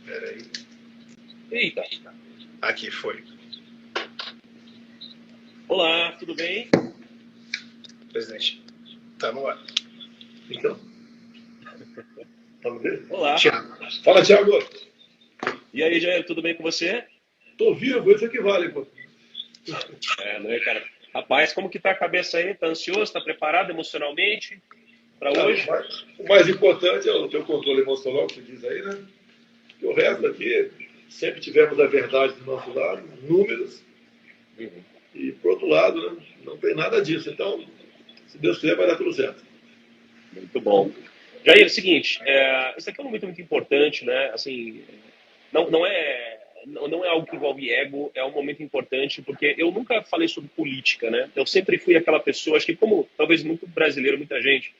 Peraí. Eita. Aqui foi. Olá, tudo bem? Presidente, tá no ar. Então. Vamos ver? Olá. Tiago. Fala, Tiago. E aí, Jair, tudo bem com você? Tô vivo, isso que vale, pô. Não é, cara? Rapaz, como que tá a cabeça aí? Tá ansioso? Tá preparado emocionalmente para hoje? O mais importante é o teu controle emocional, que você diz aí, né? E o resto aqui, sempre tivemos a verdade do nosso lado, números, e por outro lado, né, não tem nada disso. Então, se Deus quiser, vai dar tudo certo. Muito bom. Jair, é o seguinte, esse aqui é um momento muito importante, né? Assim, não é algo que envolve ego, é um momento importante, porque eu nunca falei sobre política, né? Eu sempre fui aquela pessoa, acho que como talvez muito brasileiro, muita gente,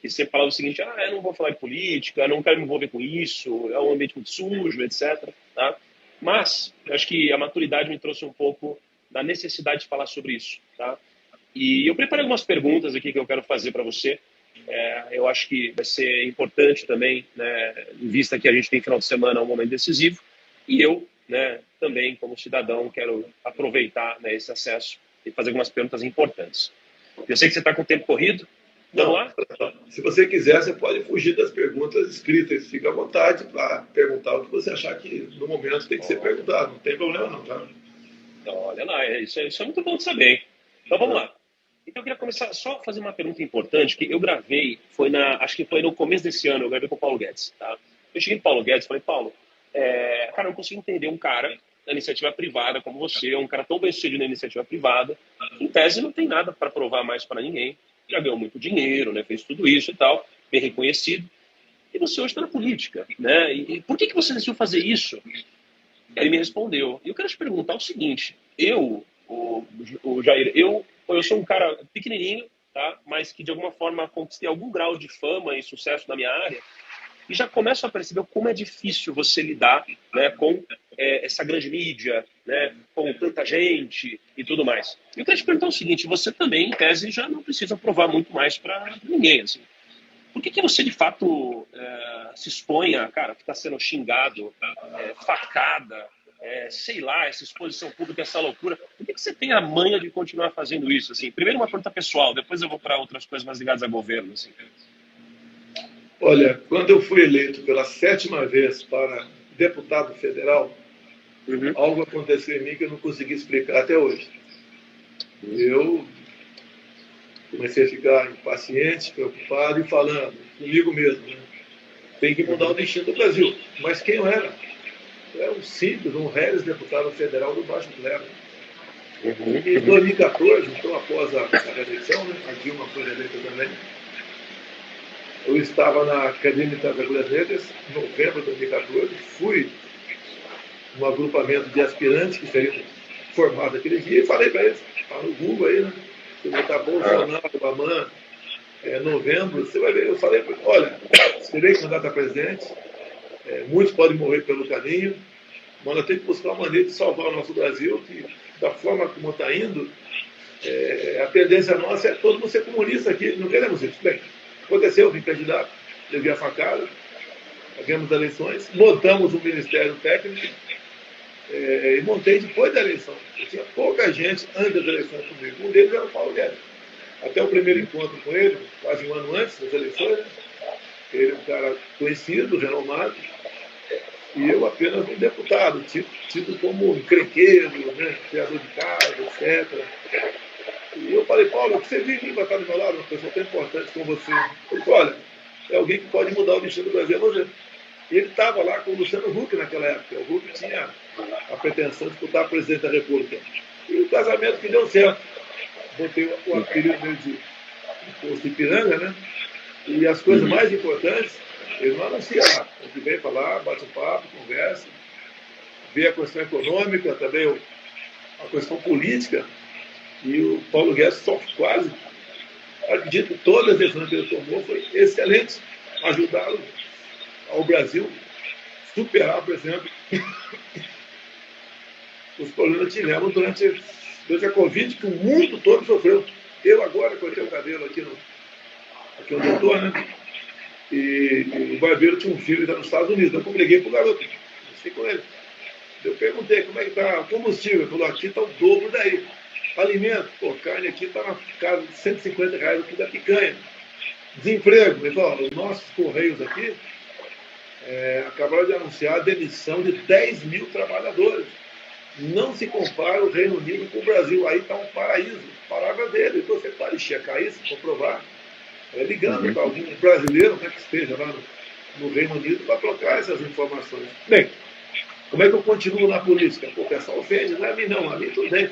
que sempre falava o seguinte: eu não vou falar de política, eu não quero me envolver com isso, é um ambiente muito sujo, etc. Tá? Mas eu acho que a maturidade me trouxe um pouco da necessidade de falar sobre isso. Tá? E eu preparei algumas perguntas aqui que eu quero fazer para você. Eu acho que vai ser importante também, né, em vista que a gente tem final de semana um momento decisivo. E eu, né, também, como cidadão, quero aproveitar, né, esse acesso e fazer algumas perguntas importantes. Eu sei que você está com o tempo corrido. Vamos lá? Se você quiser, você pode fugir das perguntas escritas. Fica à vontade para perguntar o que você achar que no momento tem que ser perguntado. Não tem problema não, tá? Olha lá, isso é muito bom de saber. Então vamos lá. Então eu queria começar só a fazer uma pergunta importante que eu gravei, acho que foi no começo desse ano, eu gravei com o Paulo Guedes. Tá? Eu cheguei no Paulo Guedes e falei: Paulo, cara, eu não consigo entender um cara da iniciativa privada como você, um cara tão bem-sucedido na iniciativa privada, que em tese não tem nada para provar mais para ninguém, já ganhou muito dinheiro, né, fez tudo isso e tal, bem reconhecido, e você hoje está na política, né? E por que você decidiu fazer isso? Ele me respondeu. E eu quero te perguntar o seguinte: o Jair, eu sou um cara pequenininho, tá? Mas que de alguma forma conquistei algum grau de fama e sucesso na minha área, e já começo a perceber como é difícil você lidar, né, com essa grande mídia, né, com tanta gente e tudo mais. Eu quero te perguntar o seguinte: você também, em tese, já não precisa provar muito mais para ninguém, assim. Por que você, de fato, se expõe a, cara, ficar sendo xingado, facada, sei lá, essa exposição pública, essa loucura? Por que você tem a manha de continuar fazendo isso? Assim? Primeiro uma pergunta pessoal, depois eu vou para outras coisas mais ligadas a governo. Assim. Olha, quando eu fui eleito pela 7ª vez para deputado federal, algo aconteceu em mim que eu não consegui explicar até hoje. Eu comecei a ficar impaciente, preocupado e falando comigo mesmo, né? Tem que mudar o destino do Brasil. Mas quem eu era? Eu era um simples, um reles deputado federal do Baixo Clero. Em 2014, então após a reeleição, né, a Dilma foi reeleita também, eu estava na Academia das Agulhas Negras, em novembro de 2014, fui um agrupamento de aspirantes que seriam formados aquele dia e falei para eles: tá no Google aí, né? Se botar Bolsonaro, Obama, novembro, você vai ver. Eu falei: olha, serei candidato a presidente, muitos podem morrer pelo caminho, mas nós temos que buscar uma maneira de salvar o nosso Brasil, que da forma como está indo, a tendência nossa é todo mundo ser comunista aqui, não queremos isso. Bem, aconteceu, vim candidato, levei a facada, ganhamos as eleições, montamos um ministério técnico, e montei depois da eleição. Eu tinha pouca gente antes das eleições comigo. Um deles era o Paulo Guedes. Até o primeiro encontro com ele, quase um ano antes das eleições, né? Ele é um cara conhecido, renomado, e eu apenas um deputado, tido como encrenqueiro, né? Criador de casa, etc. E eu falei: Paulo, o que você vive em mim vai estar do meu lado, uma pessoa tão importante como você? Ele falou: olha, é alguém que pode mudar o destino do Brasil, vamos ver. E ele estava lá com o Luciano Huck naquela época. O Huck tinha a pretensão de disputar a presidente da República. E o casamento que deu certo. Botei o apelido dele de Posto Ipiranga, né? E as coisas mais importantes, ele não anuncia lá. Ele vem falar, bate um papo, conversa, vê a questão econômica, também a questão política. E o Paulo Guedes só quase, acredito que todas as decisões que ele tomou foi excelente. Ajudá-lo ao Brasil superar, por exemplo, os problemas que tivemos durante a Covid, que o mundo todo sofreu. Eu agora cortei o cabelo aqui onde eu estou, né? E o barbeiro tinha um filho que está nos Estados Unidos. Então, eu liguei para o garoto, disse com ele. Eu perguntei como é que está o combustível. Ele falou, aqui está o dobro daí. Alimento, pô, carne aqui está na casa de R$ 150 o quilo da picanha. Desemprego, ele falou, os nossos Correios aqui acabaram de anunciar a demissão de 10 mil trabalhadores. Não se compara o Reino Unido com o Brasil. Aí está um paraíso. Palavra dele. Então você pode checar isso, comprovar. Ligando para algum brasileiro que esteja lá no Reino Unido para trocar essas informações. Bem, como é que eu continuo na política? Pô, o pessoal ofende, não é a mim não, a mim tudo bem.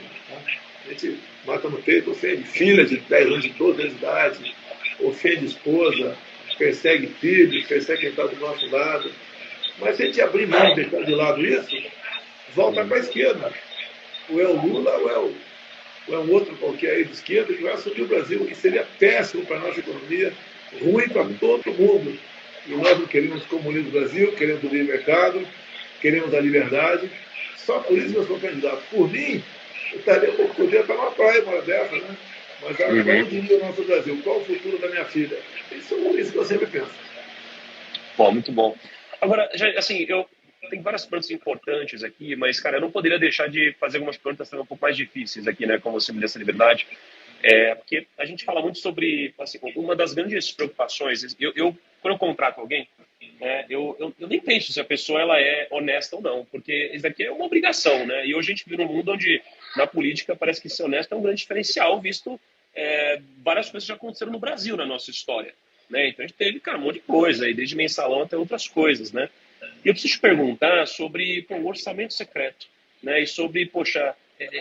A gente mata no peito, ofende filha de 10 anos, de 12 anos de idade, ofende esposa, persegue filhos, persegue quem está do nosso lado. Mas se a gente abrir mão e deixar de lado isso, volta para a esquerda. Ou é o Lula, ou é um outro qualquer aí de esquerda que vai assumir o Brasil. E seria péssimo para a nossa economia, ruim para todo mundo. E nós não queremos comunismo no Brasil, queremos o livre mercado, queremos a liberdade. Só por isso que eu sou candidato. Por mim, eu poderia estar numa praia, uma dessa, né? Mas qual diria o nosso Brasil? Qual o futuro da minha filha? Isso que eu sempre penso. Bom, muito bom. Agora, já, assim, eu tenho várias perguntas importantes aqui, mas, cara, eu não poderia deixar de fazer algumas perguntas também um pouco mais difíceis aqui, né, com você me dessa liberdade. Porque a gente fala muito sobre, assim, uma das grandes preocupações, quando eu contrato alguém, eu nem penso se a pessoa ela é honesta ou não, porque isso daqui é uma obrigação, né? E hoje a gente vive num mundo onde, na política, parece que ser honesto é um grande diferencial, visto várias coisas já aconteceram no Brasil, na nossa história, né? Então a gente teve, cara, um monte de coisa, aí, desde mensalão até outras coisas, né? E eu preciso te perguntar sobre o orçamento secreto, né? E sobre, poxa,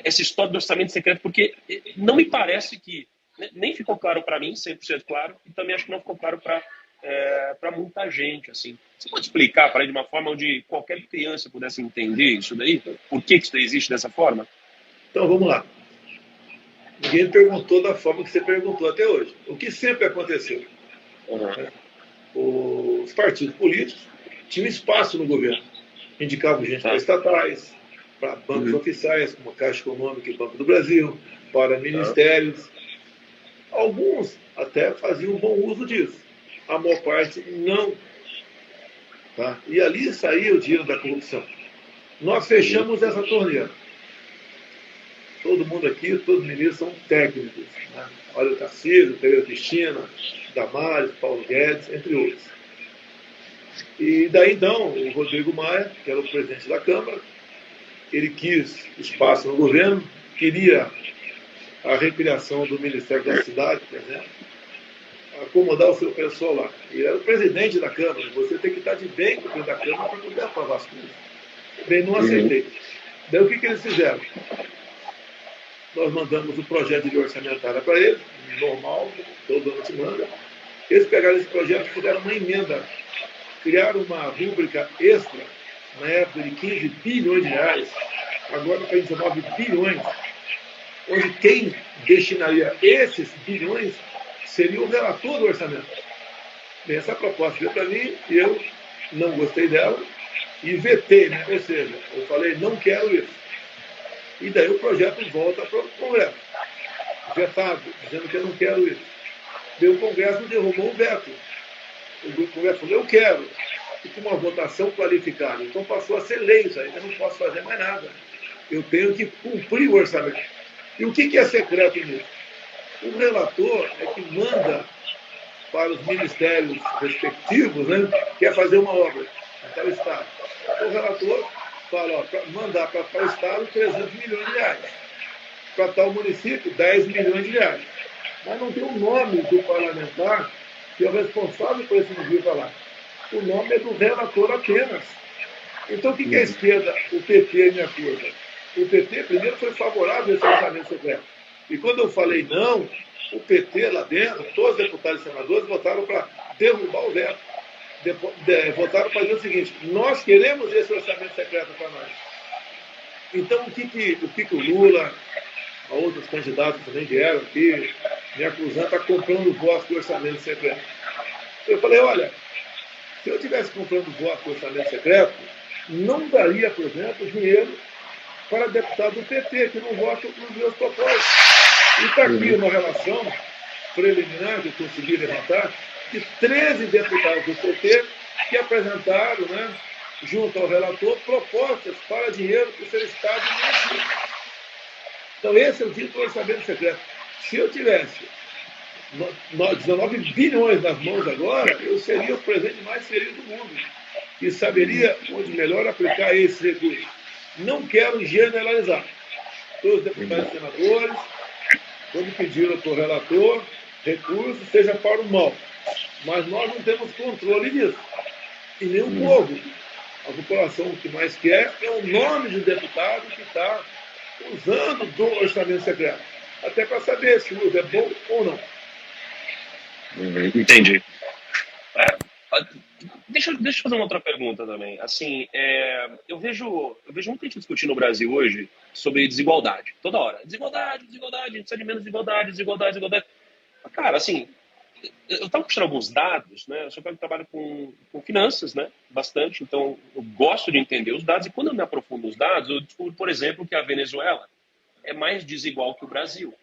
essa história do orçamento secreto, porque não me parece que, nem ficou claro para mim, 100% claro, e também acho que não ficou claro para muita gente, assim. Você pode explicar para ele de uma forma onde qualquer criança pudesse entender isso daí? Por que isso existe dessa forma? Então, vamos lá. Ninguém perguntou da forma que você perguntou até hoje. O que sempre aconteceu? Os partidos políticos tinham espaço no governo. Indicavam gente para estatais, para bancos oficiais, como a Caixa Econômica e Banco do Brasil, para ministérios. Alguns até faziam bom uso disso. A maior parte não. Tá? E ali saía o dinheiro da corrupção. Nós fechamos essa torneira. Todo mundo aqui, todos os ministros são técnicos. Né? Olha o Tarcísio, Pereira Cristina, Damares, Paulo Guedes, entre outros. E daí então, o Rodrigo Maia, que era o presidente da Câmara, ele quis espaço no governo, queria a recriação do Ministério da Cidade, por exemplo, acomodar o seu pessoal lá. Ele era o presidente da Câmara, você tem que estar de bem com o presidente da Câmara para poder aprovar as coisas. Bem, não aceitei. Daí o que eles fizeram? Nós mandamos o projeto de orçamentária para eles, normal, todo ano se manda. Eles pegaram esse projeto e fizeram uma emenda, criaram uma rúbrica extra, na época de 15 bilhões de reais, agora para 19 bilhões, onde quem destinaria esses bilhões seria o relator do orçamento. Bem, essa proposta veio para mim, eu não gostei dela e vetei, né? Ou seja, eu falei, não quero isso. E daí o projeto volta para o Congresso, vetado, dizendo que eu não quero isso. Daí o Congresso derrubou o veto. O Congresso falou, eu quero. E com uma votação qualificada. Então passou a ser lei isso aí, eu não posso fazer mais nada. Eu tenho que cumprir o orçamento. E o que é secreto nisso? O relator é que manda para os ministérios respectivos, né, quer fazer uma obra para o Estado. O relator fala, mandar para o Estado 300 milhões de reais. Para tal município, 10 milhões de reais. Mas não tem o nome do parlamentar que é o responsável por esse envio para lá. O nome é do relator apenas. Então, o que é a esquerda, o PT me acusa? O PT, primeiro, foi favorável a esse orçamento secreto. E quando eu falei não, o PT lá dentro, todos os deputados e senadores votaram para derrubar o veto. Votaram para dizer o seguinte, nós queremos esse orçamento secreto para nós. Então, o que o Lula, a outros candidatos também vieram aqui, me acusando, está comprando votos do orçamento secreto. Eu falei, olha, se eu estivesse comprando votos do orçamento secreto, não daria, por exemplo, dinheiro para deputado do PT, que não votam nos meus propósitos. E está aqui uma relação preliminar que eu consegui levantar, de 13 deputados do PT que apresentaram, né, junto ao relator, propostas para dinheiro para o seu Estado e município. Então, esse é o título do orçamento secreto. Se eu tivesse 19 bilhões nas mãos agora, eu seria o presidente mais feliz do mundo e saberia onde melhor aplicar esses recursos. Não quero generalizar. Todos os deputados e senadores, quando pediram para o relator recursos, seja para o mal. Mas nós não temos controle disso. E nem o povo. A população que mais quer é o nome do deputado que está usando do orçamento secreto. Até para saber se o uso é bom ou não. Entendi. Deixa eu fazer uma outra pergunta também. Assim, eu vejo muita gente discutindo no Brasil hoje sobre desigualdade. Toda hora. Desigualdade, a gente precisa de menos desigualdade. Cara, assim, eu estava puxando alguns dados, né? Eu sou um cara que trabalha com finanças, né? Bastante. Então, eu gosto de entender os dados. E quando eu me aprofundo nos dados, eu descubro, por exemplo, que a Venezuela é mais desigual que o Brasil,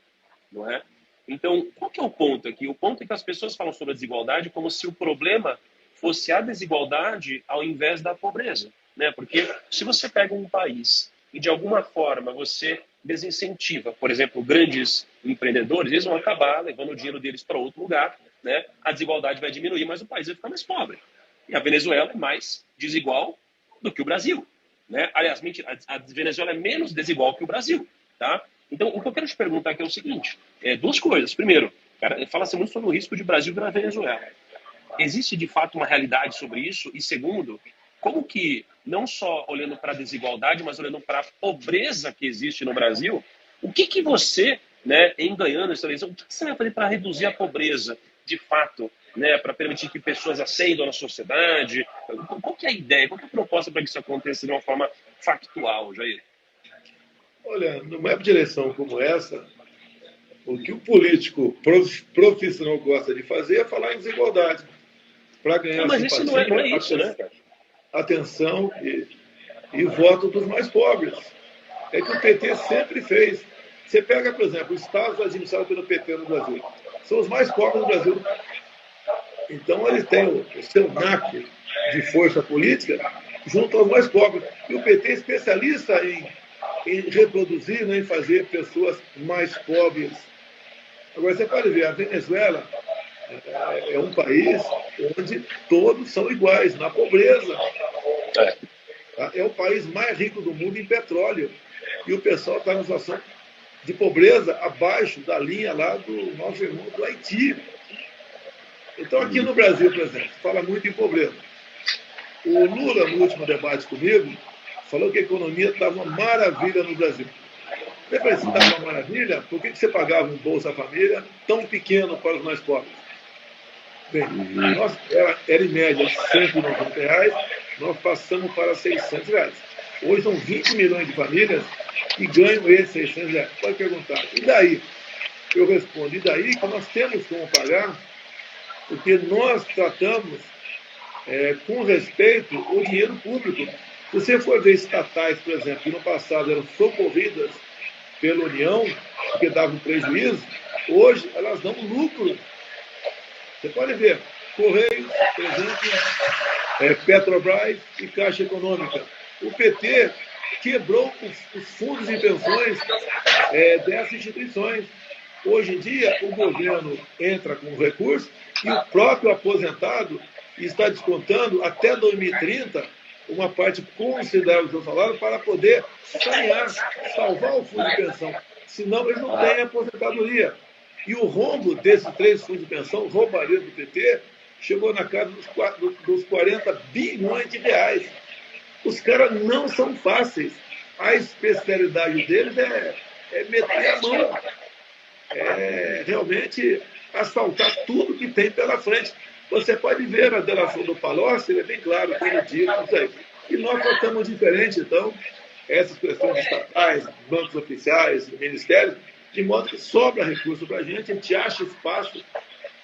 não é? Então, qual que é o ponto aqui? O ponto é que as pessoas falam sobre a desigualdade como se o problema fosse a desigualdade ao invés da pobreza, né? Porque se você pega um país e de alguma forma você desincentiva, por exemplo, grandes empreendedores, eles vão acabar levando o dinheiro deles para outro lugar, né? A desigualdade vai diminuir, mas o país vai ficar mais pobre. E a Venezuela é mais desigual do que o Brasil, né? Aliás, mentira, a Venezuela é menos desigual que o Brasil, tá? Então, o que eu quero te perguntar aqui é o seguinte, duas coisas. Primeiro, cara, fala-se muito sobre o risco de Brasil virar Venezuela. Existe, de fato, uma realidade sobre isso? E segundo, como que, não só olhando para a desigualdade, mas olhando para a pobreza que existe no Brasil, o que você, né, em ganhando essa eleição, o que você vai fazer para reduzir a pobreza, de fato, né, para permitir que pessoas ascendam na sociedade? Qual que é a ideia, qual que é a proposta para que isso aconteça de uma forma factual, Jair? Olha, numa época de eleição como essa, o que o político profissional gosta de fazer é falar em desigualdade, para ganhar Mas isso simpatia, não é isso, né? atenção e voto dos mais pobres. É que o PT sempre fez. Você pega, por exemplo, os estados administrados pelo PT no Brasil. São os mais pobres do Brasil. Então, eles têm o seu naco de força política junto aos mais pobres. E o PT é especialista em reproduzir, né, em fazer pessoas mais pobres. Agora, você pode ver, a Venezuela é um país onde todos são iguais, na pobreza. É o país mais rico do mundo em petróleo. E o pessoal está numa situação de pobreza abaixo da linha lá do nosso irmão do Haiti. Então, aqui no Brasil, por exemplo, fala muito em pobreza. O Lula, no último debate comigo, falou que a economia estava uma maravilha no Brasil. Eu falei, se estava uma maravilha, por que você pagava um Bolsa Família tão pequeno para os mais pobres? Bem, nós, era em média R$ 190, nós passamos para R$ 600. Hoje são 20 milhões de famílias que ganham esses R$ 600. Pode perguntar, e daí? Eu respondo, e daí que nós temos como pagar, porque nós tratamos com respeito o dinheiro público. Se você for ver estatais, por exemplo, que no passado eram socorridas pela União, porque davam prejuízo, hoje elas dão lucro. Você pode ver, Correios, por exemplo, Petrobras e Caixa Econômica. O PT quebrou os fundos de pensões dessas instituições. Hoje em dia, o governo entra com recursos e o próprio aposentado está descontando até 2030 uma parte considerável do seu salário para poder sanear, salvar o fundo de pensão. Senão, eles não têm aposentadoria. E o rombo desses 3 fundos de pensão, roubaria do PT, chegou na casa dos 40 bilhões de reais. Os caras não são fáceis. A especialidade deles é meter a mão. Realmente assaltar tudo que tem pela frente. Você pode ver a delação do Palocci, ele é bem claro, todo dia, isso aí. E nós tratamos diferente, então, essas questões estatais, bancos oficiais, ministérios, de modo que sobra recurso para a gente acha espaço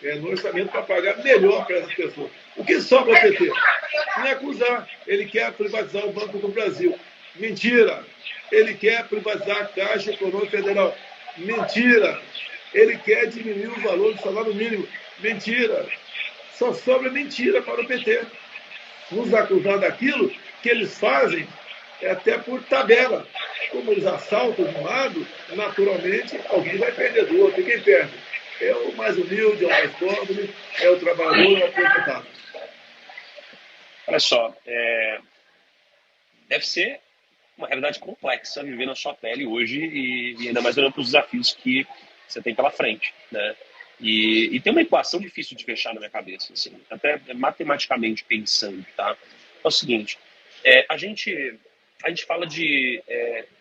no orçamento para pagar melhor para essas pessoas. O que sobra ao PT? Não é acusar. Ele quer privatizar o Banco do Brasil. Mentira. Ele quer privatizar a Caixa Econômica Federal. Mentira. Ele quer diminuir o valor do salário mínimo. Mentira. só sobra mentira para o PT. Nos acusar daquilo que eles fazem até por tabela. Como eles assaltam de um lado, naturalmente alguém vai perder do outro. E quem perde? É o mais humilde, é o mais pobre, é o trabalhador, é o aposentado. Olha só, deve ser uma realidade complexa viver na sua pele hoje e ainda mais olhando para os desafios que você tem pela frente, né? E tem uma equação difícil de fechar na minha cabeça, assim, até matematicamente pensando, tá? É o seguinte, a gente fala de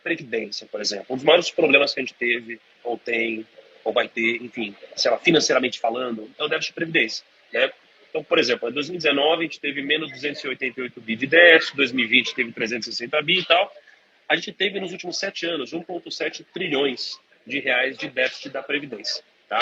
previdência, por exemplo. Um dos maiores problemas que a gente teve, ou tem, ou vai ter, enfim, sei lá, financeiramente falando, é o déficit de previdência, né? Então, por exemplo, em 2019 a gente teve menos 288 bi de déficit, 2020 teve 360 bi e tal. A gente teve nos últimos 7 anos 1,7 trilhões de reais de déficit da Previdência, tá?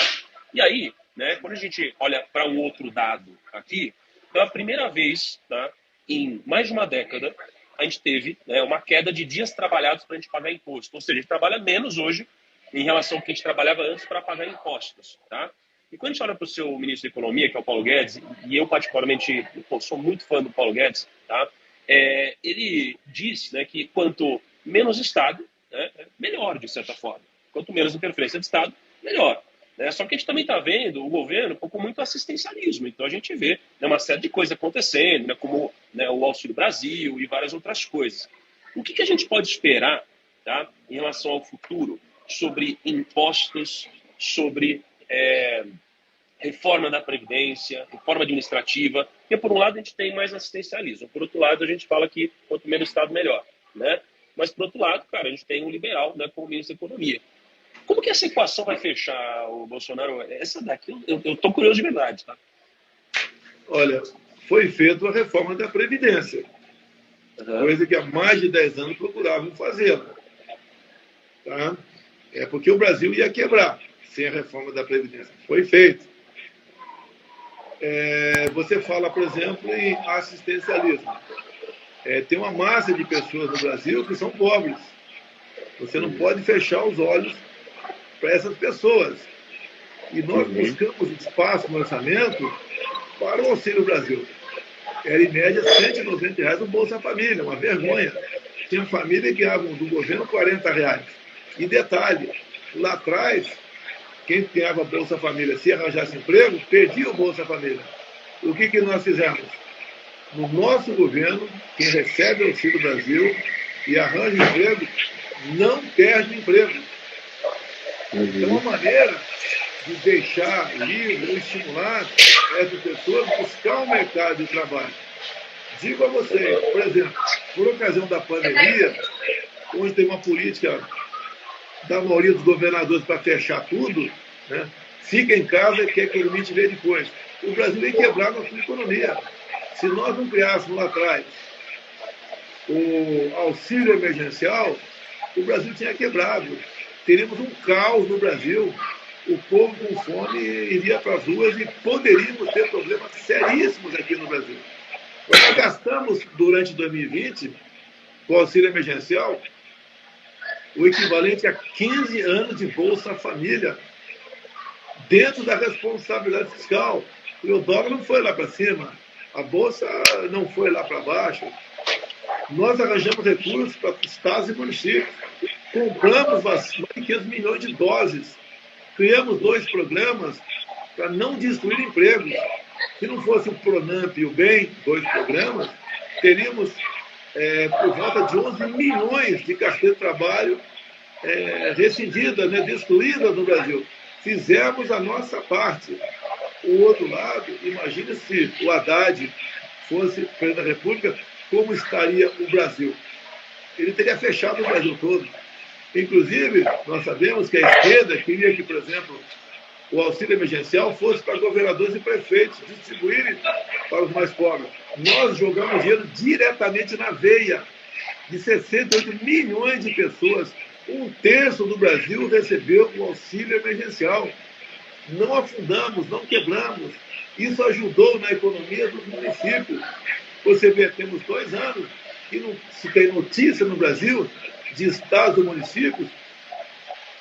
E aí, né, quando a gente olha para um outro dado aqui, pela primeira vez, tá, em mais de uma década, a gente teve, né, uma queda de dias trabalhados para a gente pagar imposto. Ou seja, a gente trabalha menos hoje em relação ao que a gente trabalhava antes para pagar impostos, tá? E quando a gente olha para o seu ministro da Economia, que é o Paulo Guedes, e eu particularmente sou muito fã do Paulo Guedes, tá? Ele diz, né, que quanto menos Estado, né, melhor, de certa forma. Quanto menos interferência de Estado, melhor. Né? Só que a gente também está vendo o governo com muito assistencialismo. Então a gente vê, né, uma série de coisas acontecendo, né, como, né, o Auxílio Brasil e várias outras coisas. O que a gente pode esperar, tá, em relação ao futuro sobre impostos, sobre reforma da Previdência, reforma administrativa? Porque, por um lado, a gente tem mais assistencialismo. Por outro lado, a gente fala que quanto menos Estado, melhor. Né? Mas, por outro lado, cara, a gente tem um liberal, né, como ministro da Economia. Como que essa equação vai fechar, o Bolsonaro? Essa daqui, eu estou curioso de verdade. Tá? Olha, foi feita a reforma da Previdência, coisa que há mais de 10 anos procuravam fazer. Tá? Porque o Brasil ia quebrar sem a reforma da Previdência. Foi feito. Você fala, por exemplo, em assistencialismo. Tem uma massa de pessoas no Brasil que são pobres. Você não pode fechar os olhos para essas pessoas. E nós buscamos espaço no orçamento para o Auxílio Brasil. Era, em média, R$190 no Bolsa Família, uma vergonha. Tinha família que ganhavam do governo R$40. E detalhe, lá atrás, quem ganhava Bolsa Família, se arranjasse emprego, perdia o Bolsa Família. O que nós fizemos? No nosso governo, quem recebe o Auxílio Brasil e arranja emprego, não perde emprego. É uma maneira de deixar livre ou estimular essas pessoas a buscar um mercado de trabalho. Digo a vocês, por exemplo, por ocasião da pandemia, onde tem uma política da maioria dos governadores para fechar tudo, né? Fica em casa, que a economia te vê depois. O Brasil ia quebrar a nossa economia. Se nós não criássemos lá atrás o auxílio emergencial, o Brasil tinha quebrado. Teríamos um caos no Brasil. O povo com fome iria para as ruas e poderíamos ter problemas seríssimos aqui no Brasil. Nós gastamos, durante 2020, com o auxílio emergencial, o equivalente a 15 anos de Bolsa Família, dentro da responsabilidade fiscal. E o dólar não foi lá para cima, a Bolsa não foi lá para baixo. Nós arranjamos recursos para estados e municípios, compramos mais de 500 milhões de doses, criamos 2 programas para não destruir empregos. Se não fosse o Pronamp e o BEM, 2 programas, teríamos por volta de 11 milhões de carteiras de trabalho rescindidas, né, destruídas no Brasil. Fizemos a nossa parte. O outro lado, imagine se o Haddad fosse presidente da República, como estaria o Brasil? Ele teria fechado o Brasil todo. Inclusive, nós sabemos que a esquerda queria que, por exemplo, o auxílio emergencial fosse para governadores e prefeitos distribuírem para os mais pobres. Nós jogamos dinheiro diretamente na veia de 68 milhões de pessoas. 1/3 do Brasil recebeu o auxílio emergencial. Não afundamos, não quebramos. Isso ajudou na economia dos municípios. Você vê, temos 2 anos que não se tem notícia no Brasil de estados ou municípios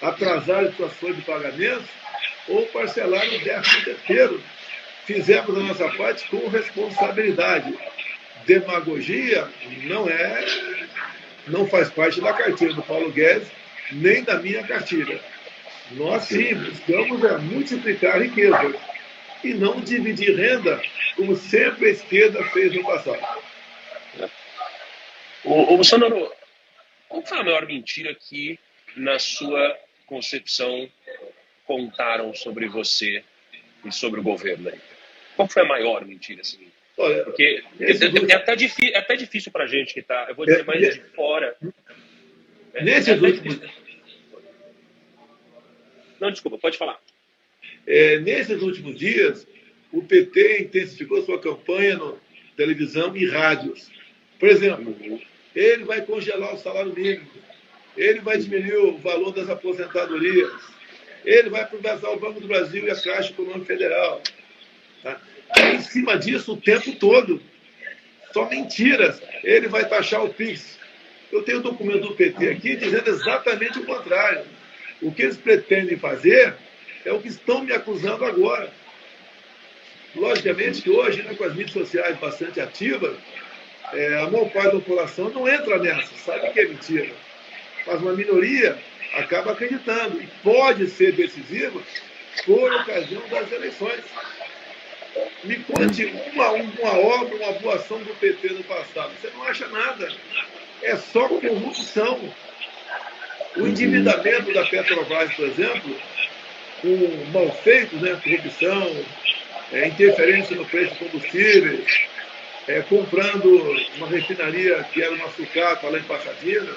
atrasarem suas folhas de pagamento ou parcelaram o 13º. fizemos a nossa parte com responsabilidade. Demagogia não faz parte da cartilha do Paulo Guedes, nem da minha cartilha. Nós sim buscamos multiplicar a riqueza e não dividir renda, como sempre a esquerda fez no passado. O Bolsonaro, qual foi a maior mentira que, na sua concepção, contaram sobre você e sobre o governo? Qual foi a maior mentira? Assim? Olha, porque é até difícil para a gente que está, eu vou dizer mais de fora. Não, desculpa, pode falar. Nesses últimos dias, o PT intensificou sua campanha na televisão e rádios. Por exemplo, ele vai congelar o salário mínimo, ele vai diminuir o valor das aposentadorias, ele vai privatizar o Banco do Brasil e a Caixa Econômica Federal. Tá? Em cima disso o tempo todo. Só mentiras. Ele vai taxar o PIX. Eu tenho o documento do PT aqui dizendo exatamente o contrário. O que eles pretendem fazer é o que estão me acusando agora. Logicamente que hoje, com as mídias sociais bastante ativas, a maior parte da população não entra nessa, sabe que é mentira. Mas uma minoria acaba acreditando e pode ser decisiva por ocasião das eleições. Me conte uma obra, uma boa ação do PT no passado. Você não acha nada. É só corrupção. O endividamento da Petrobras, por exemplo, com mal feitos, corrupção, interferência no preço de combustíveis, comprando uma refinaria que era uma sucata lá em Pasadena,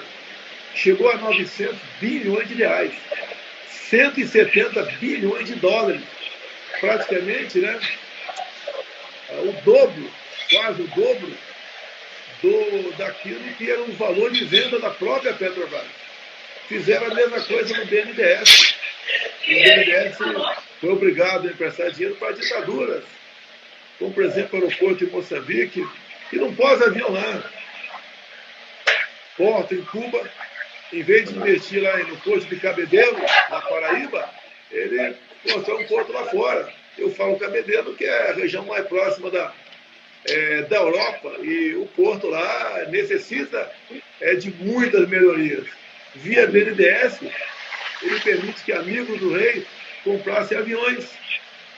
chegou a 900 bilhões de reais, 170 bilhões de dólares, praticamente, o dobro, quase o dobro daquilo que era o valor de venda da própria Petrobras. Fizeram a mesma coisa no BNDES. O BNDES foi obrigado a emprestar dinheiro para ditaduras, como, por exemplo, o aeroporto de Moçambique, que não pôs avião lá. Porto, em Cuba, em vez de investir lá no porto de Cabedelo, na Paraíba, ele construiu um porto lá fora. Eu falo Cabedelo, que é a região mais próxima da Europa, e o porto lá necessita de muitas melhorias. Via BNDES, ele permite que amigos do rei comprassem aviões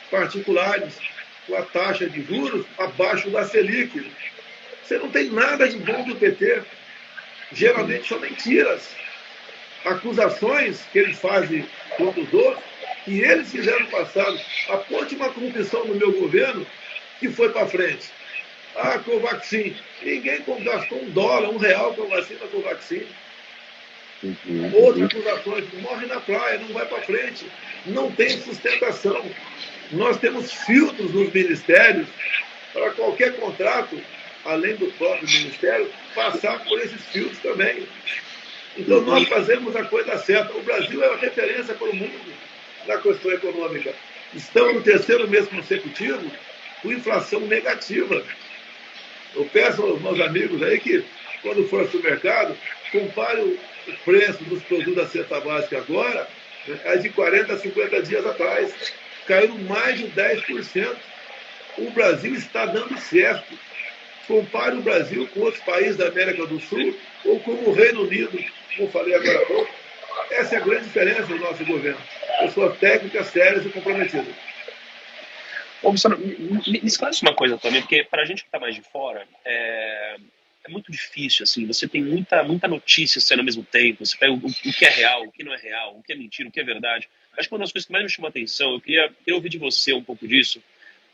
particulares com a taxa de juros abaixo da Selic. Você não tem nada de bom do PT. Geralmente são mentiras. Acusações que eles fazem contra os outros, que eles fizeram no passado. Aponte uma corrupção no meu governo que foi para frente. Covaxin. Ninguém gastou $1, R$1 com a vacina Covaxin. Outras acusações, morre na praia, não vai para frente. Não tem sustentação. Nós temos filtros nos ministérios para qualquer contrato, além do próprio ministério, passar por esses filtros também. Então nós fazemos a coisa certa. O Brasil é uma referência para o mundo na questão econômica. Estamos no 3º mês consecutivo com inflação negativa. Eu peço aos meus amigos aí que, quando for ao supermercado, compare o preço dos produtos da cesta básica agora, de 40 a 50 dias atrás. Caíram mais de 10%. O Brasil está dando certo. Compare o Brasil com outros países da América do Sul ou com o Reino Unido, como falei agora há pouco. Essa é a grande diferença do nosso governo. Pessoas técnicas, sérias e comprometidas. Ô, Luciano, me esclarece uma coisa também, porque para a gente que está mais de fora, é muito difícil, assim, você tem muita notícia sendo ao mesmo tempo, você pega o que é real, o que não é real, o que é mentira, o que é verdade. Acho que uma das coisas que mais me chamou a atenção, eu queria ouvir de você um pouco disso,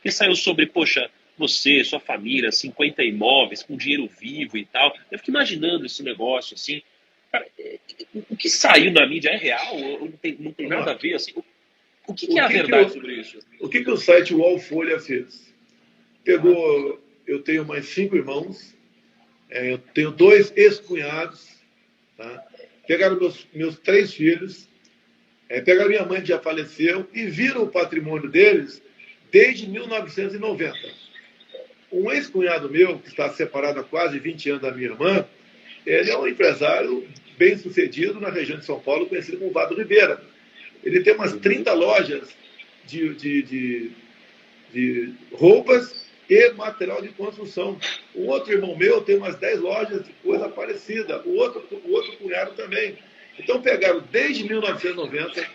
que saiu sobre, poxa, você, sua família, 50 imóveis, com dinheiro vivo e tal. Eu fico imaginando esse negócio, assim, cara, o que saiu na mídia é real? Ou não tem nada a ver, assim? O que é a verdade sobre isso? O que o site UOL Folha fez? Pegou, eu tenho mais 5 irmãos, eu tenho 2 ex-cunhados, tá? Pegaram meus 3 filhos, pegaram minha mãe que já faleceu e viram o patrimônio deles desde 1990. Um ex-cunhado meu, que está separado há quase 20 anos da minha irmã, ele é um empresário bem-sucedido na região de São Paulo, conhecido como Vado Ribeira. Ele tem umas 30 lojas de de roupas e material de construção. Um outro irmão meu tem umas 10 lojas de coisa parecida, o outro cunhado também. Então pegaram desde 1990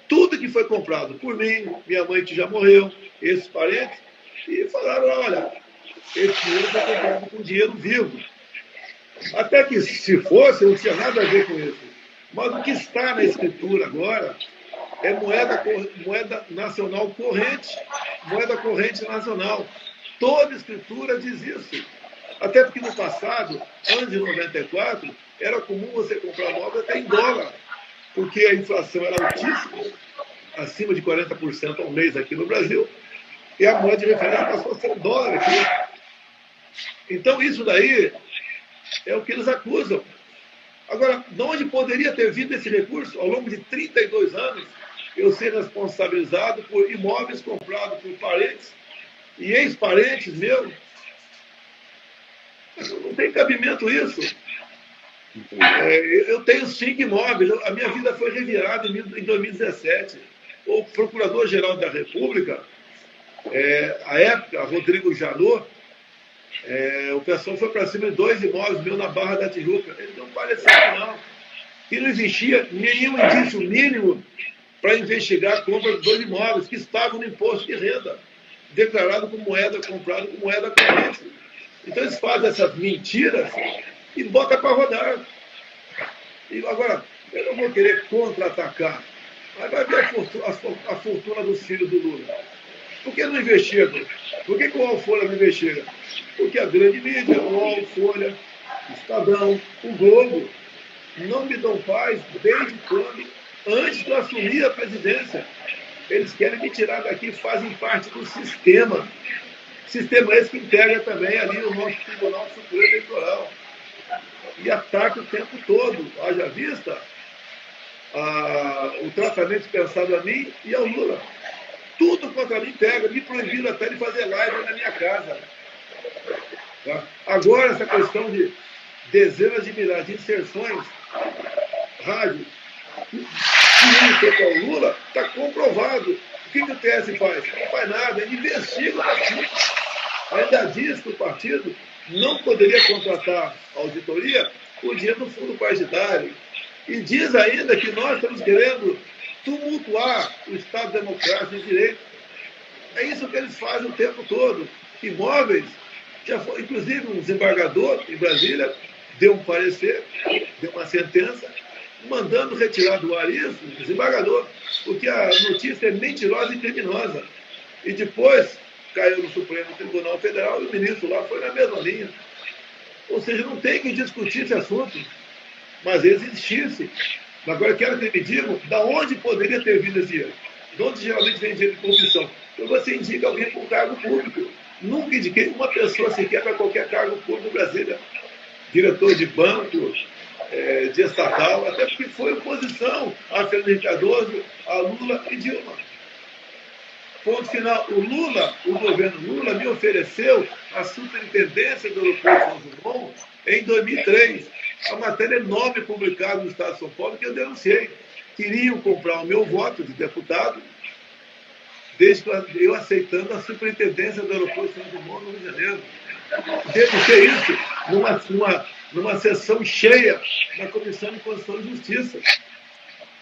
tudo que foi comprado por mim, minha mãe que já morreu, esses parentes, e falaram, olha, esse dinheiro foi comprado com dinheiro vivo. Até que, se fosse, não tinha nada a ver com isso. Mas o que está na escritura agora é moeda nacional corrente, moeda corrente nacional. Toda escritura diz isso. Até porque no passado, antes de 94, era comum você comprar móvel até em dólar, porque a inflação era altíssima, acima de 40% ao mês aqui no Brasil, e a moeda de referência passou a ser dólar aqui. Então isso daí é o que eles acusam. Agora, de onde poderia ter vindo esse recurso? Ao longo de 32 anos, eu ser responsabilizado por imóveis comprados por parentes e ex-parentes meus. Não tem cabimento isso. Eu tenho 5 imóveis, a minha vida foi revirada em 2017. O Procurador-Geral da República, à época, Rodrigo Janot, o pessoal foi para cima de 2 imóveis meus na Barra da Tijuca. Ele não pareceu não. E não existia nenhum indício mínimo para investigar a compra de 2 imóveis que estavam no imposto de renda, declarado como moeda, comprado como moeda corrente. Então eles fazem essas mentiras e botam para rodar. E agora, eu não vou querer contra-atacar, mas vai ver a fortuna dos filhos do Lula. Por que não investigam? Por que o UOL Folha não investiga? Porque a grande mídia, o UOL, Folha, o Estadão, o Globo, não me dão paz desde quando, antes de eu assumir a presidência. Eles querem me tirar daqui, fazem parte do sistema. Sistema esse que integra também ali o nosso Tribunal Superior Eleitoral. E ataca o tempo todo. Haja vista o tratamento pensado a mim e ao Lula. Tudo contra mim pega, me proibiram até de fazer live na minha casa. Tá? Agora, essa questão de dezenas de milhares de inserções, rádio, que o Lula, está comprovado. O que o TS faz? Não faz nada, ele investiga o partido. Ainda diz que o partido não poderia contratar a auditoria por dinheiro do fundo partidário. E diz ainda que nós estamos querendo tumultuar o Estado Democrático de Direito. É isso que eles fazem o tempo todo. Imóveis, já foi, inclusive um desembargador em Brasília deu um parecer, deu uma sentença, mandando retirar do ar isso, o desembargador, porque a notícia é mentirosa e criminosa. E depois caiu no Supremo Tribunal Federal e o ministro lá foi na mesma linha. Ou seja, não tem que discutir esse assunto, mas eles insistem. Agora, quero que me digam de onde poderia ter vindo esse dinheiro. De onde geralmente vem dinheiro de corrupção? Então você indica alguém para um cargo público. Nunca indiquei uma pessoa sequer para qualquer cargo público no Brasil. Diretor de banco, de estatal, até porque foi oposição a Fernando Henrique Cardoso, a Lula e Dilma. Ponto final. O governo Lula me ofereceu a superintendência do aeroporto São João em 2003. A matéria enorme publicada no Estado de São Paulo que eu denunciei. Queriam comprar o meu voto de deputado, desde que eu aceitando a superintendência do aeroporto São João no Rio de Janeiro. Denunciei isso numa sessão cheia da Comissão de Constituição e Justiça.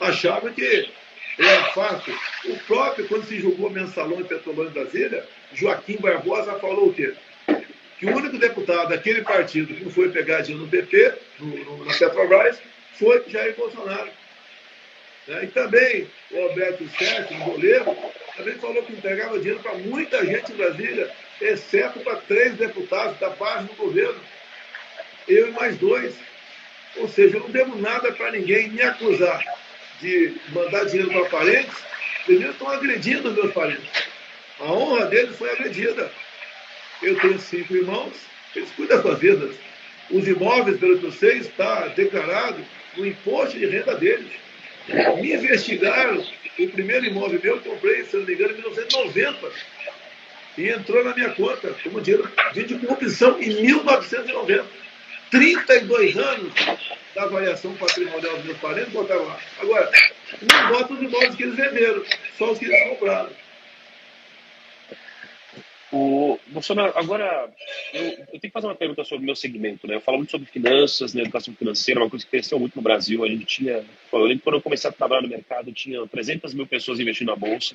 Achava que era fácil. O próprio, quando se julgou Mensalão e Petrolão em Brasília, Joaquim Barbosa falou o quê? Que o único deputado daquele partido que não foi pegar dinheiro no BP, na Petrobras, foi Jair Bolsonaro. E também o Alberto Sérgio, o goleiro, também falou que entregava dinheiro para muita gente em Brasília, exceto para 3 deputados da base do governo. Eu e mais 2. Ou seja, eu não devo nada para ninguém. Me acusar de mandar dinheiro para parentes, primeiro estão agredindo meus parentes. A honra deles foi agredida. Eu tenho 5 irmãos, eles cuidam das suas vidas. Os imóveis, pelo que eu sei, está declarado no imposto de renda deles. Me investigaram, o primeiro imóvel meu eu comprei, se não me engano, em 1990. E entrou na minha conta como dinheiro de corrupção em 1990. 32 anos da variação patrimonial dos meus parentes, botaram lá. Agora, não botam os imóveis que eles venderam, só os que eles compraram. Bolsonaro, agora eu tenho que fazer uma pergunta sobre o meu segmento, né? Eu falo muito sobre finanças, né, educação financeira, uma coisa que cresceu muito no Brasil. A gente tinha, eu lembro quando eu comecei a trabalhar no mercado, tinha 300 mil pessoas investindo na bolsa.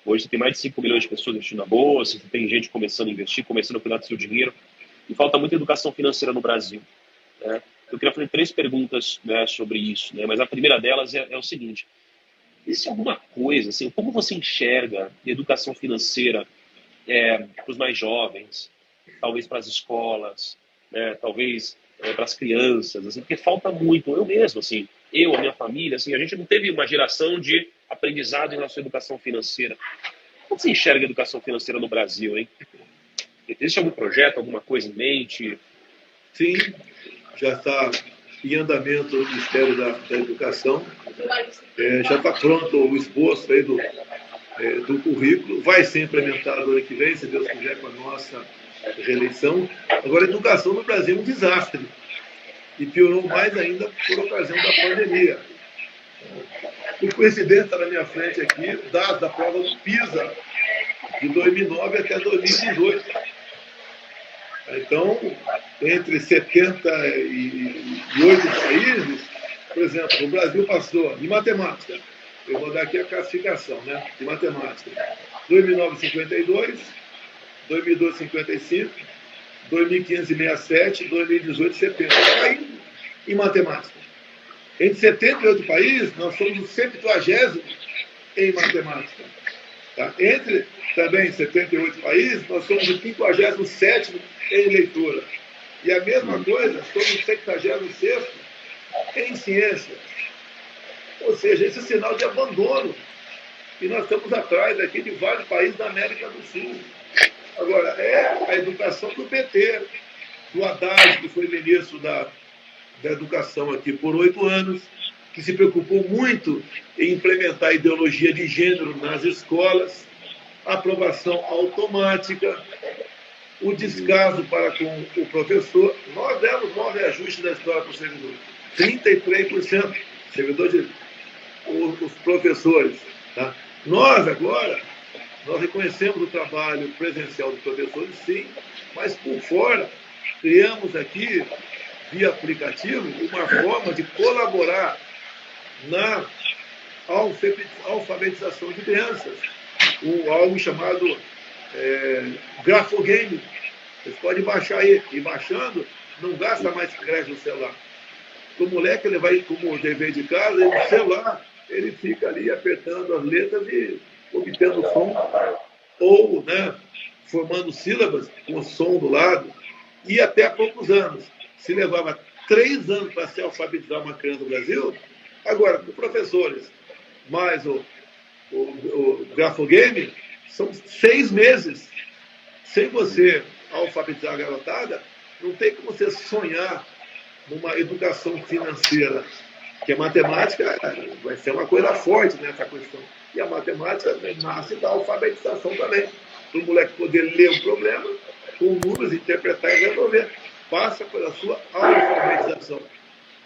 Hoje você tem mais de 5 milhões de pessoas investindo na bolsa, você tem gente começando a investir, começando a cuidar do seu dinheiro. E falta muita educação financeira no Brasil, né? Eu queria fazer 3 perguntas, né, sobre isso, né? Mas a primeira delas é o seguinte: existe alguma coisa, assim, como você enxerga a educação financeira para os mais jovens, talvez para as escolas, né, talvez para as crianças, assim, porque falta muito. Eu mesmo, assim, a minha família, assim, a gente não teve uma geração de aprendizado em relação à educação financeira. Como você enxerga a educação financeira no Brasil, hein? Existe algum projeto, alguma coisa em mente? Sim, já está em andamento o Ministério da Educação, já está pronto o esboço aí do currículo, vai ser implementado ano que vem, se Deus quiser, com a nossa reeleição. Agora, a educação no Brasil é um desastre, e piorou mais ainda por ocasião da pandemia. Por coincidência, está na minha frente aqui, dados da prova do PISA, de 2009 até 2018. Então, entre 78 países, por exemplo, o Brasil passou, em matemática, eu vou dar aqui a classificação, né, de matemática, 2009, 52, 2012, 55, 2015, 67, 2018, 70. Caindo em matemática. Entre 78 países, nós somos o 70º em matemática. Tá? Entre também 78 países, nós somos o 57º em leitura. E a mesma coisa, somos o 76º em ciência. Ou seja, esse é sinal de abandono. E nós estamos atrás aqui de vários países da América do Sul. Agora, é a educação do PT, do Haddad, que foi ministro da Educação aqui por 8 anos, que se preocupou muito em implementar a ideologia de gênero nas escolas, a aprovação automática, o descaso para com o professor. Nós demos 9 ajustes da escola para o servidor. 33%, os professores. Tá? Nós, agora, nós reconhecemos o trabalho presencial dos professores, sim, mas por fora, criamos aqui, via aplicativo, uma forma de colaborar na alfabetização de crianças. Algo chamado grafogame. Vocês podem baixar aí. E baixando, não gasta mais crédito no celular. O moleque, ele vai, como dever de casa, no celular, ele fica ali apertando as letras e obtendo som, ou, né, formando sílabas com o som do lado. E até há poucos anos, se levava 3 anos para se alfabetizar uma criança no Brasil, agora, com professores, mais o grafogame, são 6 meses. Sem você alfabetizar a garotada, não tem como você sonhar numa educação financeira, porque a matemática vai ser uma coisa forte nessa questão. E a matemática nasce da alfabetização também. Para o moleque poder ler um problema, com números, interpretar e resolver. Passa pela sua alfabetização.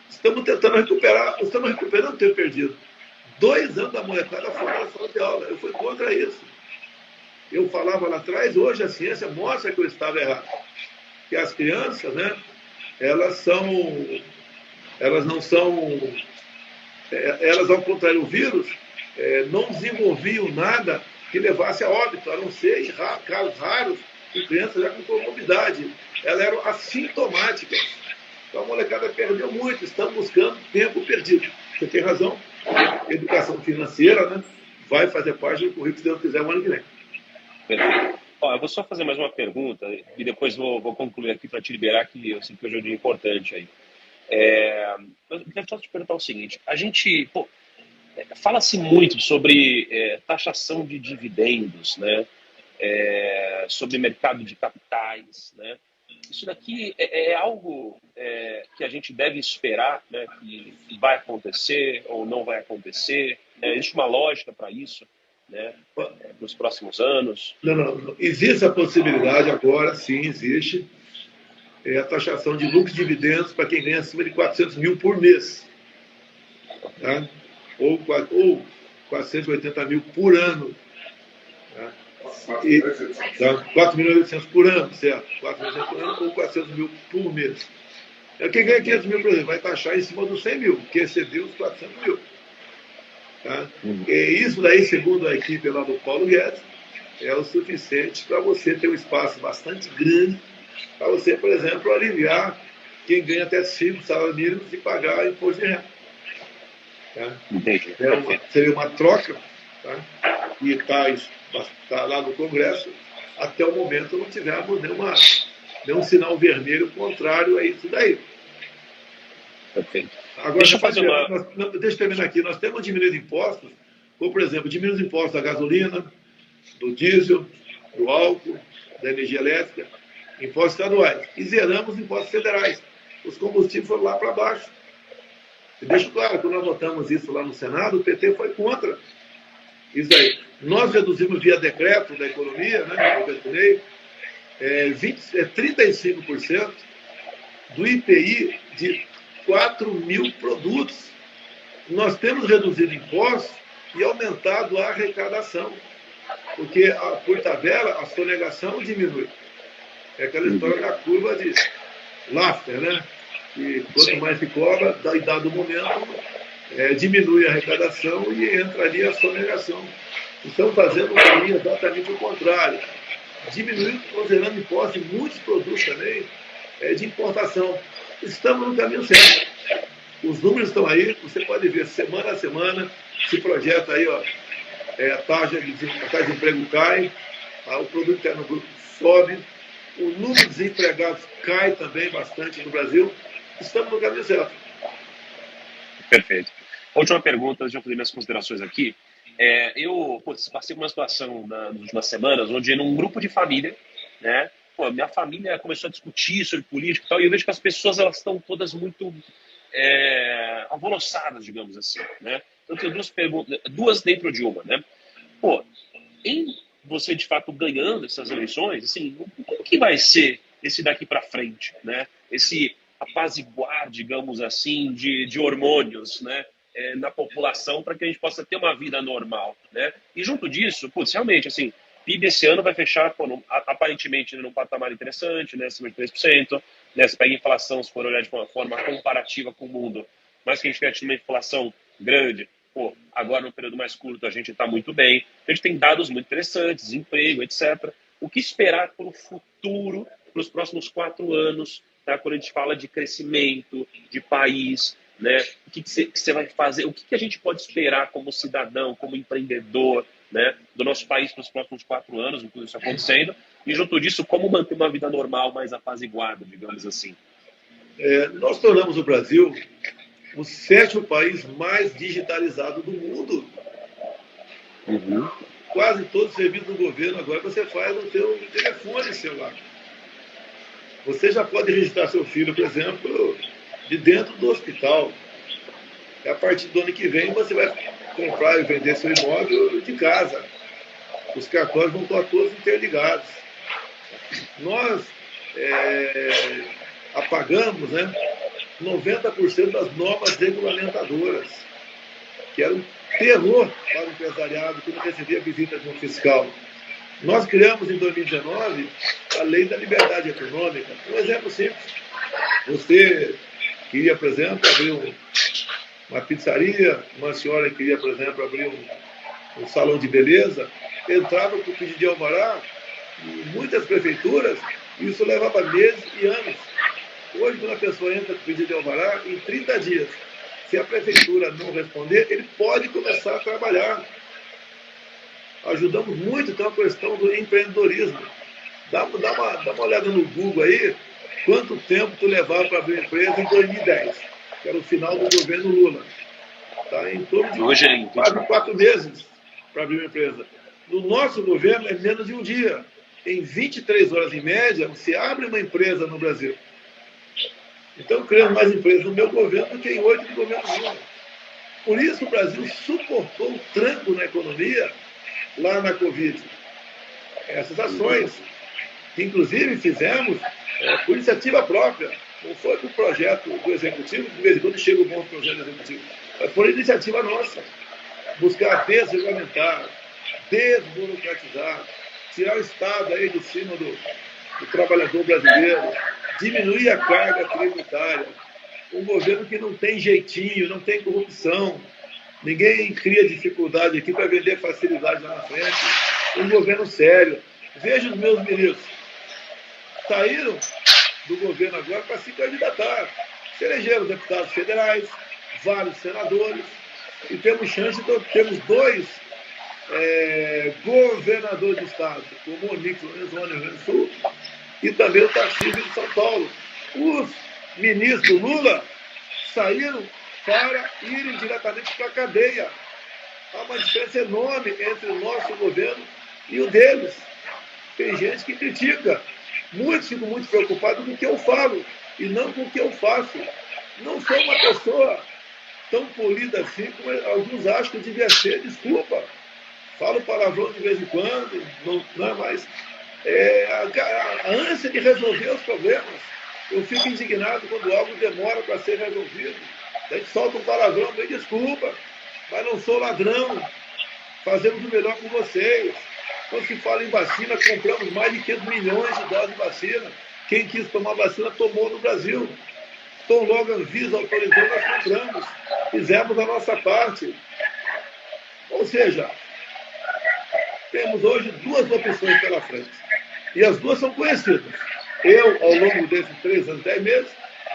Estamos tentando recuperar, estamos recuperando o tempo perdido. 2 anos da molecada fora da sala de aula. Eu fui contra isso. Eu falava lá atrás, hoje a ciência mostra que eu estava errado. Que as crianças, né, elas não são, elas, ao contrário do vírus, não desenvolviam nada que levasse a óbito, a não ser em casos raros de crianças já com comorbidade. Elas eram assintomáticas. Então a molecada perdeu muito, estamos buscando tempo perdido. Você tem razão, educação financeira, né, vai fazer parte do currículo, se Deus quiser, o ano que vem. Perfeito. Ó, eu vou só fazer mais uma pergunta e depois vou concluir aqui para te liberar, que eu sei que hoje é um dia importante aí. Eu quero só te perguntar o seguinte: a gente, fala-se muito sobre taxação de dividendos, né? Sobre mercado de capitais, né? Isso daqui é algo que a gente deve esperar, né, que vai acontecer ou não vai acontecer? Existe uma lógica para isso, né, nos próximos anos? Não. Existe a possibilidade agora, sim, existe, a taxação de lucros e dividendos para quem ganha acima de 400 mil por mês. Tá? Ou 480 mil por ano. Tá? E, tá, 4.800.000 por ano, certo? 4.800.000 por ano ou 400.000 por mês. Quem ganha 500.000 por exemplo vai taxar em cima dos 100.000, que excedeu os 400.000. Tá? E isso daí, segundo a equipe lá do Paulo Guedes, é o suficiente para você ter um espaço bastante grande para você, por exemplo, aliviar quem ganha até 5 salários mínimos e pagar imposto de renda. Tá? Seria uma troca, tá? E está lá no Congresso. Até o momento não tivemos nenhum sinal vermelho contrário a isso daí. Perfeito. Agora, deixa eu terminar aqui. Nós temos diminuído impostos, como, por exemplo, diminuímos impostos da gasolina, do diesel, do álcool, da energia elétrica, impostos estaduais. E zeramos impostos federais. Os combustíveis foram lá para baixo. E deixo claro, quando nós votamos isso lá no Senado, o PT foi contra isso aí. Nós reduzimos via decreto da economia, né, eu definei, 35% do IPI de 4.000 produtos. Nós temos reduzido impostos e aumentado a arrecadação, porque, por tabela, a sonegação diminui. É aquela história da curva de Laffer, né? Que quanto mais se cobra, em dado momento, diminui a arrecadação e entra ali a sonegação. Estão fazendo um caminho exatamente o contrário. Diminuindo, considerando impostos em muitos produtos também de importação. Estamos no caminho certo. Os números estão aí, você pode ver semana a semana, se projeta aí, ó, a taxa de emprego cai, o produto interno bruto sobe, o número de desempregados cai também bastante no Brasil. Estamos no caminho certo. Perfeito. Última pergunta, antes de eu fazer minhas considerações aqui. Eu passei por uma situação nas últimas semanas, onde num grupo de família, né, minha família começou a discutir sobre política e tal, e eu vejo que as pessoas elas estão todas muito alvoroçadas, digamos assim, né? Então, eu tenho duas perguntas, duas dentro de uma, né? Em você, de fato, ganhando essas eleições, assim, como que vai ser esse daqui para frente, né? Esse apaziguar, digamos assim, de hormônios, né? Na população para que a gente possa ter uma vida normal, né? E junto disso, realmente, assim, PIB esse ano vai fechar aparentemente num patamar interessante, né? Acima de 3%, né? Se pega a inflação, se for olhar de uma forma comparativa com o mundo, mas que a gente tenha tido uma inflação grande, agora no período mais curto a gente está muito bem, a gente tem dados muito interessantes, emprego, etc. O que esperar para o futuro, para os próximos 4 anos, tá? Quando a gente fala de crescimento, de país, né? O que você vai fazer? O que a gente pode esperar como cidadão, como empreendedor, né? Do nosso país para os próximos 4 anos, com tudo isso acontecendo? E junto disso, como manter uma vida normal, mais apaziguada, digamos assim? Nós tornamos o Brasil o 7º país mais digitalizado do mundo. Quase todos os serviços do governo agora você faz no seu telefone celular. Você já pode registrar seu filho, por exemplo, de dentro do hospital. E a partir do ano que vem você vai comprar e vender seu imóvel de casa. Os cartórios vão estar todos interligados. Nós apagamos, né, 90% das normas regulamentadoras, que era um terror para o empresariado que não recebia visita de um fiscal. Nós criamos em 2019 a Lei da Liberdade Econômica. Um exemplo simples. Você queria, por exemplo, abrir uma pizzaria, uma senhora queria, por exemplo, abrir um salão de beleza, entrava com o pedido de alvará, em muitas prefeituras, isso levava meses e anos. Hoje, quando a pessoa entra com o pedido de alvará, em 30 dias, se a prefeitura não responder, ele pode começar a trabalhar. Ajudamos muito, então, a questão do empreendedorismo. Dá uma olhada no Google aí, quanto tempo tu levava para abrir uma empresa em 2010, que era o final do governo Lula. Tá? Em torno de quase 4 meses para abrir uma empresa. No nosso governo, é menos de um dia. Em 23 horas, em média, você abre uma empresa no Brasil. Então, criamos mais empresas no meu governo do que em 8 do governo Lula. Por isso, o Brasil suportou o tranco na economia lá na Covid. Essas ações, que inclusive fizemos por iniciativa própria, não foi por projeto do Executivo, de vez em quando chega um bom projeto do Executivo, mas por iniciativa nossa. Buscar desregulamentar, desburocratizar, tirar o Estado aí de cima do trabalhador brasileiro, diminuir a carga tributária, um governo que não tem jeitinho, não tem corrupção, ninguém cria dificuldade aqui para vender facilidade lá na frente, um governo sério. Veja os meus ministros, saíram do governo agora para se candidatar, se elegeram deputados federais, vários senadores, e temos chance, então, temos dois governadores de estado, como o Onix Lorenzoni, no Rio Grande do Sul, e também o Tarcísio de São Paulo. Os ministros Lula saíram para irem diretamente para a cadeia. Há uma diferença enorme entre o nosso governo e o deles. Tem gente que critica. Muitos ficam muito preocupados com o que eu falo e não com o que eu faço. Não sou uma pessoa tão polida assim como alguns acham que eu devia ser. Desculpa. Falo palavrão de vez em quando, não é mais. A ânsia de resolver os problemas. Eu fico indignado quando algo demora para ser resolvido. A gente solta um palavrão, me desculpa, mas não sou ladrão. Fazemos o melhor com vocês. Quando se fala em vacina, compramos mais de 500 milhões de doses de vacina. Quem quis tomar vacina tomou no Brasil. Então, logo a Anvisa autorizou, nós compramos. Fizemos a nossa parte. Ou seja, temos hoje duas opções pela frente. E as duas são conhecidas. Eu, ao longo desses 3 anos, 10 meses,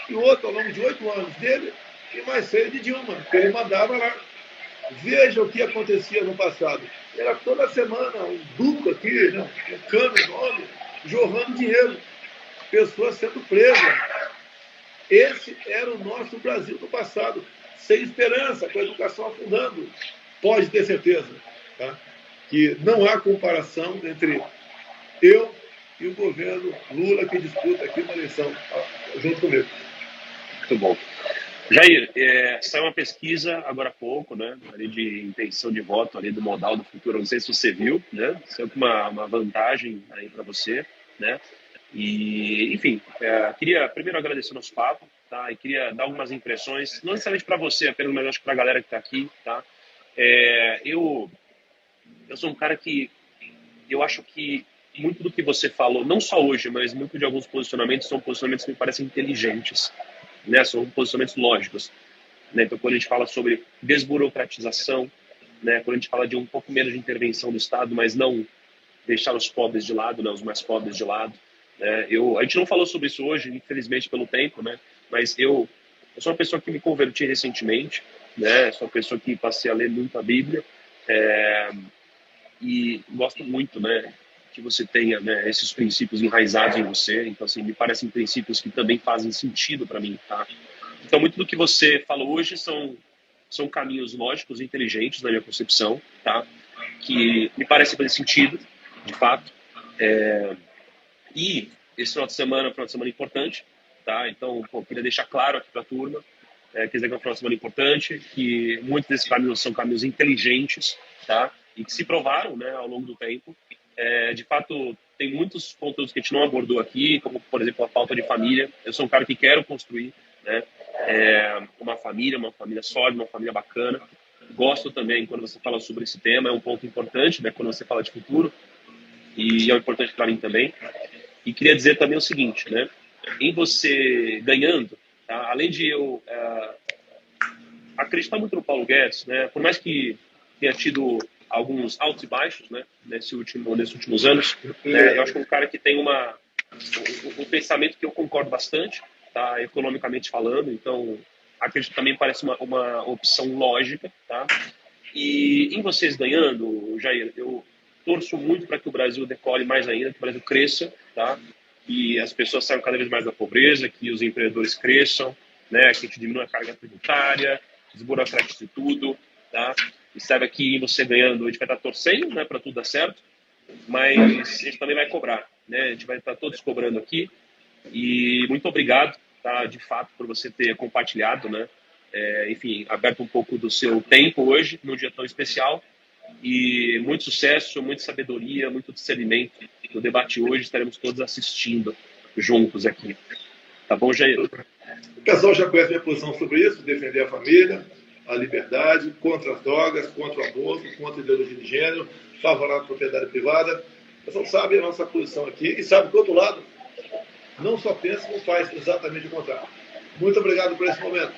e o outro ao longo de 8 anos dele, e mais 6 de Dilma, que ele mandava lá. Veja o que acontecia no passado. Era toda semana um duto aqui, né, um cano enorme, jorrando dinheiro. Pessoas sendo presas. Esse era o nosso Brasil do passado. Sem esperança, com a educação afundando. Pode ter certeza, tá? Que não há comparação entre eu e o governo Lula que disputa aqui uma eleição, junto comigo. Muito bom. Jair, saiu uma pesquisa agora há pouco, né, ali de intenção de voto ali do Modal do Futuro, não sei se você viu, né, saiu com uma vantagem aí para você, né, e, enfim, queria primeiro agradecer o nosso papo, tá, e queria dar algumas impressões, não necessariamente para você apenas, mas acho que para a galera que está aqui, tá, eu sou um cara que, eu acho que muito do que você falou, não só hoje, mas muito de alguns posicionamentos, são posicionamentos que me parecem inteligentes, né? São posicionamentos lógicos, né? Então, quando a gente fala sobre desburocratização, né? Quando a gente fala de um pouco menos de intervenção do Estado, mas não deixar os pobres de lado, né? Os mais pobres de lado, né? A gente não falou sobre isso hoje, infelizmente, pelo tempo, né? Mas eu sou uma pessoa que me converti recentemente, né? Sou uma pessoa que passei a ler muito a Bíblia, e gosto muito, né? Que você tenha, né, esses princípios enraizados em você. Então, assim, me parecem princípios que também fazem sentido para mim, tá? Então, muito do que você falou hoje são caminhos lógicos e inteligentes na minha concepção, tá? Que me parece fazer sentido, de fato. E esse final de semana é um final de semana importante, tá? Então, pô, queria deixar claro aqui para a turma, quer dizer que é um final de semana importante, que muitos desses caminhos são caminhos inteligentes, tá? E que se provaram, né, ao longo do tempo. De fato, tem muitos conteúdos que a gente não abordou aqui, como, por exemplo, a falta de família. Eu sou um cara que quero construir, né, uma família sólida, uma família bacana. Gosto também, quando você fala sobre esse tema, é um ponto importante, né, quando você fala de futuro, e é importante para mim também. E queria dizer também o seguinte, né, em você ganhando, tá, além de eu acreditar muito no Paulo Guedes, né, por mais que tenha tido alguns altos e baixos, né, nesses últimos anos, eu acho que é um cara que tem um pensamento que eu concordo bastante, tá, economicamente falando. Então, acredito que também parece uma opção lógica, tá. E em vocês ganhando, Jair, eu torço muito para que o Brasil decole mais ainda, que o Brasil cresça, tá, que as pessoas saiam cada vez mais da pobreza, que os empreendedores cresçam, né, que a gente diminua a carga tributária, desburocratize tudo, tá. E sabe que você ganhando, a gente vai estar torcendo, né, para tudo dar certo, mas a gente também vai cobrar, né? A gente vai estar todos cobrando aqui. E muito obrigado, tá, de fato, por você ter compartilhado, né? Enfim, aberto um pouco do seu tempo hoje, num dia tão especial. E muito sucesso, muita sabedoria, muito discernimento no debate hoje. Estaremos todos assistindo juntos aqui. Tá bom, Jair? O pessoal já conhece a minha posição sobre isso, defender a família, a liberdade, contra as drogas, contra o aborto, contra a ideologia de gênero, favorável à propriedade privada. O pessoal sabe a nossa posição aqui e sabe que o outro lado não só pensa, como faz exatamente o contrário. Muito obrigado por esse momento.